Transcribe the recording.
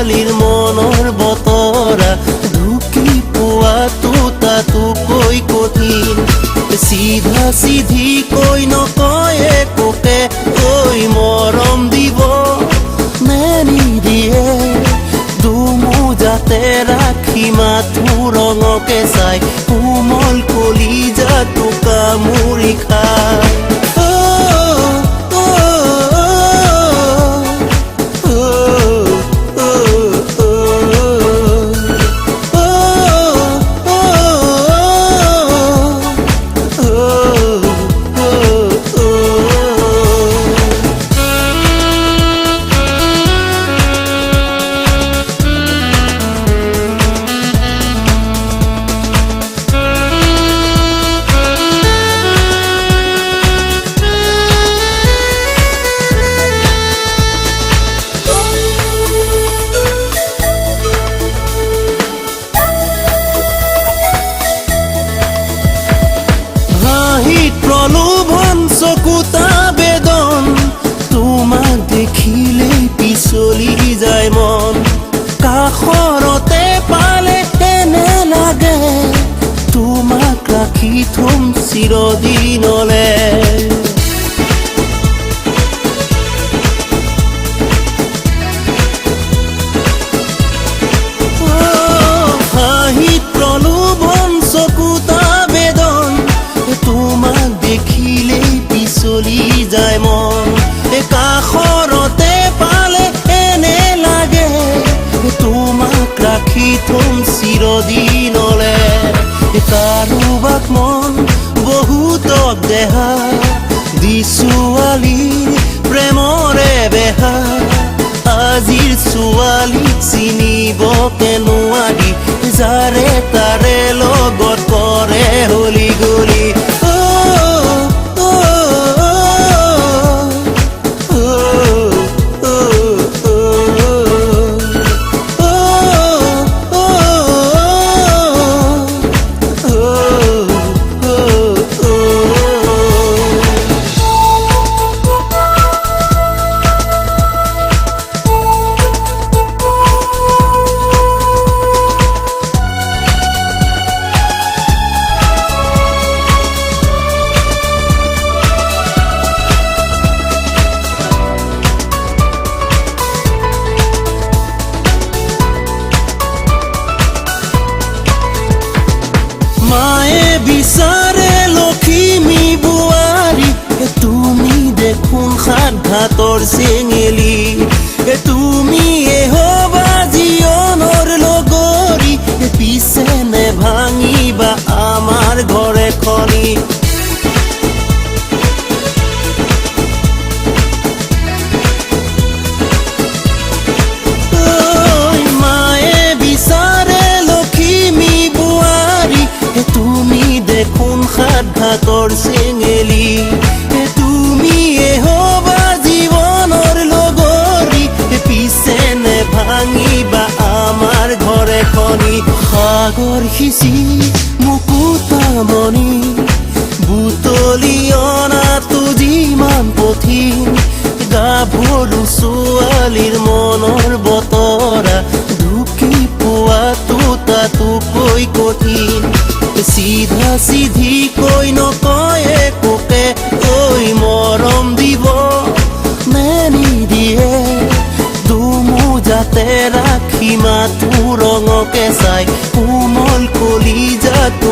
ছোৱালীৰ মনৰ বতৰা ঢুকি পোৱাটো তাতোকৈ কঠিন চিধা চিধি কৈ নকয় একোকে কৈ মৰম দিব নে নিদিয়ে দুমোজাতে ৰাখি মাথো ৰঙকে চাই কোমল কলিজাটো কামুৰি খায় প্ৰলোভন চকুতা বেদন তোমাক দেখিলেই পিছলি যায় মন কাষৰতে পালে এনে লাগে তোমাক ৰাখি থম চিৰদিনলে হাঁহিত প্ৰলোভন চকুতা বেদন তোমাক দেখিলেই পিছলি যায় মন কাষৰতে পালে এনে লাগে তোমাক ৰাখি থম চিৰদিনলে কাৰোবাক মন বহুতক দেহা দি ছোৱালীৰ প্ৰেমৰে বেহা আজিৰ ছোৱালীক চিনিবকে নোৱাৰি যাৰে তাৰে লগত কৰে হলি গলি বিচাৰে লখিমী বোৱাৰী তুমি দেখোন সাত ঘাটৰ চেঙেলি তুমি হবা জীৱনৰ লগৰী পিছে নে ভাঙিবা আমাৰ ঘৰে খনি মায়ে বিচাৰে লখিমী বোৱাৰী তুমি দেখোন সাত ঘাটৰ চেঙেলি তুমি হবা জীৱনৰ লগৰী পিছে নে ভাঙিবা আমাৰ ঘৰে খনি সাগৰ সিঁচি মুকুতামণি বুটলি অনাটো যিমান কঠিন গাভৰু ছোৱালীৰ মনৰ বতৰা ঢুকি পোৱাটো তাতোকৈ কঠিন চিধা চিধি কৈ নকয় একোকে কৈ মৰম দিব নে নিদিয়ে দুমোজাতে ৰাখি মাথো ৰঙকে চাই কোমল কলিজাটো